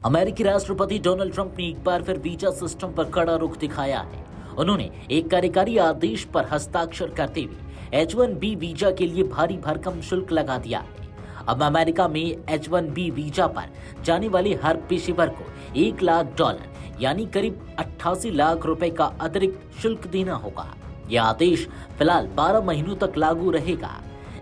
अमेरिकी राष्ट्रपति Donald Trump ने एक बार फिर वीजा सिस्टम पर कड़ा रुख दिखाया है। उन्होंने एक कार्यकारी आदेश पर हस्ताक्षर करते हुए H1B वीजा के लिए भारी भरकम शुल्क लगा दिया है। अब अमेरिका में H1B वीजा पर जाने वाले हर पेशेवर को $1 लाख यानी करीब 88 लाख रुपए का अतिरिक्त शुल्क देना होगा। यह आदेश फिलहाल 12 महीनों तक लागू रहेगा,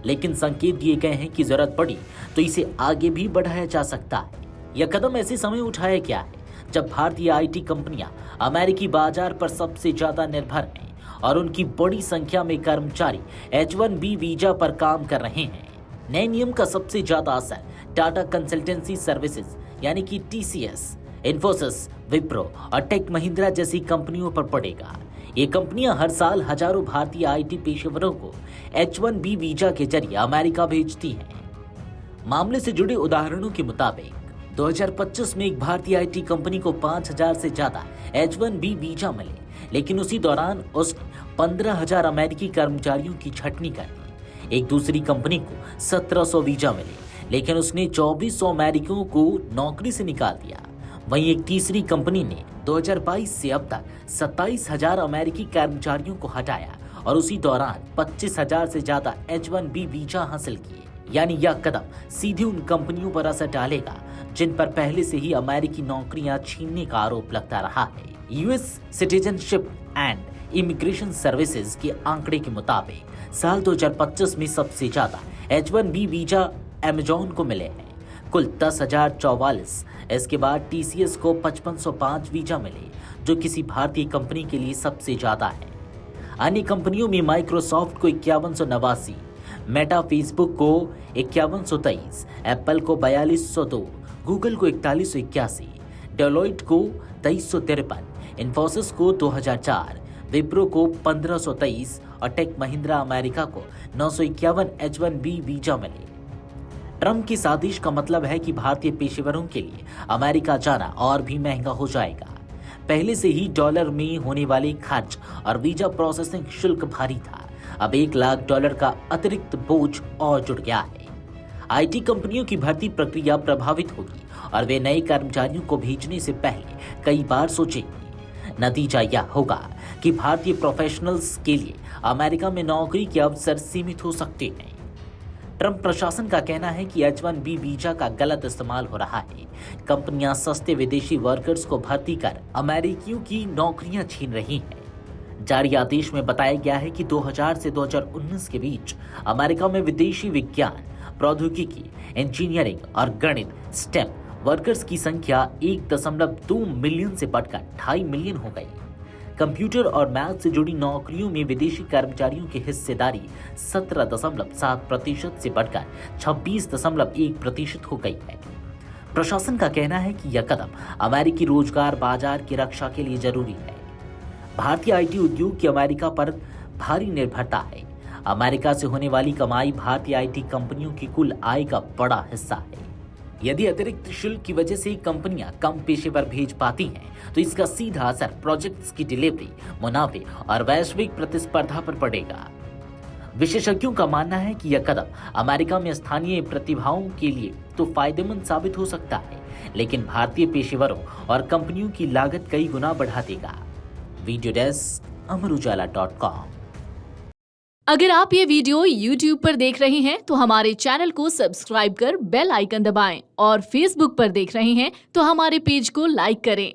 लेकिन संकेत दिए गए हैं कि जरूरत पड़ी तो इसे आगे भी बढ़ाया जा सकता है। यह कदम ऐसे समय उठाया गया है जब भारतीय आईटी कंपनियां अमेरिकी बाजार पर सबसे ज्यादा निर्भर हैं और उनकी बड़ी संख्या में कर्मचारी H1B वीजा पर काम कर रहे हैं। नए नियम का सबसे ज्यादा असर टाटा कंसल्टेंसी सर्विसेज यानी कि TCS, इन्फोसिस, विप्रो और टेक महिंद्रा जैसी कंपनियों पर पड़ेगा। ये कंपनियां हर साल हजारों भारतीय आईटी पेशेवरों को H1B वीजा के जरिए अमेरिका भेजती हैं। मामले से जुड़े उदाहरणों के मुताबिक 2025 में एक भारतीय आईटी कंपनी को 5000 से ज्यादा H1B वीजा मिले, लेकिन उसी दौरान उसने 15,000 अमेरिकी कर्मचारियों की छटनी कर दी। एक दूसरी कंपनी को 1700 वीजा मिले, लेकिन उसने 2400 अमेरिकियों को नौकरी से निकाल दिया। वहीं एक तीसरी कंपनी ने 2022 से अब तक 27,000 अमेरिकी कर्मचारियों को हटाया और उसी दौरान 25,000 से ज्यादा H1B वीजा हासिल किए। यानी यह कदम सीधे उन कंपनियों पर असर डालेगा जिन पर पहले से ही अमेरिकी नौकरियां छीनने का आरोप लगता रहा है। US citizenship and immigration services के आंकड़े के मुताबिक साल 2025 में सबसे ज्यादा H1B वीजा अमेजॉन को मिले हैं, कुल 10,044। इसके बाद TCS को 5505 वीजा मिले, जो किसी भारतीय कंपनी के लिए सबसे ज्यादा है। अन्य कंपनियों में माइक्रोसॉफ्ट को 5189, मेटा फेसबुक को 5123, एप्पल को 4202, गूगल को 4181, डेलोइट को 2353, इन्फोसिस को 2004, विप्रो को 1523 और टेक महिंद्रा अमेरिका को 951 H1B वीजा मिले। ट्रंप की साजिश का मतलब है कि भारतीय पेशेवरों के लिए अमेरिका जाना और भी महंगा हो जाएगा। पहले से ही डॉलर में होने वाले खर्च और वीजा प्रोसेसिंग शुल्क भारी था। अब $1 लाख का अतिरिक्त बोझ और जुड़ गया है। आईटी कंपनियों की भर्ती प्रक्रिया प्रभावित होगी और वे नए कर्मचारियों को भेजने से पहले कई बार सोचेंगे। नतीजा यह होगा कि भारतीय प्रोफेशनल्स के लिए अमेरिका में नौकरी के अवसर सीमित हो सकते हैं। ट्रंप प्रशासन का कहना है कि H1B वीजा का गलत इस्तेमाल हो रहा है। कंपनियां सस्ते विदेशी वर्कर्स को भर्ती कर अमेरिकियों की नौकरियां छीन रही हैं। जारी आदेश में बताया गया है कि 2000 से 2019 के बीच अमेरिका में विदेशी विज्ञान, प्रौद्योगिकी, इंजीनियरिंग और गणित STEM वर्कर्स की संख्या 1.2 मिलियन से बढ़कर 2.5 मिलियन हो गई। कंप्यूटर और मैथ से जुड़ी नौकरियों में विदेशी कर्मचारियों की हिस्सेदारी 17.7% से बढ़कर 26.1% हो गई है। प्रशासन का कहना है कि यह कदम अमेरिकी रोजगार बाजार की रक्षा के लिए जरूरी है। भारतीय आईटी उद्योग की अमेरिका पर भारी निर्भरता है। अमेरिका से होने वाली कमाई भारतीय आईटी कंपनियों की कुल आय का बड़ा हिस्सा है। यदि अतिरिक्त शुल्क की वजह से कंपनियां कम पेशेवर भेज पाती हैं, तो इसका सीधा असर प्रोजेक्ट्स की डिलीवरी, मुनाफे और वैश्विक प्रतिस्पर्धा पर पड़ेगा। विशेषज्ञों का मानना है कि यह कदम अमेरिका में स्थानीय प्रतिभाओं के लिए तो फायदेमंद साबित हो सकता है, लेकिन भारतीय पेशेवरों और कंपनियों की लागत कई गुना बढ़ा देगा। वीडियो डेस्क अमरउजाला.com। अगर आप ये वीडियो YouTube पर देख रहे हैं तो हमारे चैनल को सब्सक्राइब कर बेल आइकन दबाएं और Facebook पर देख रहे हैं तो हमारे पेज को लाइक करें।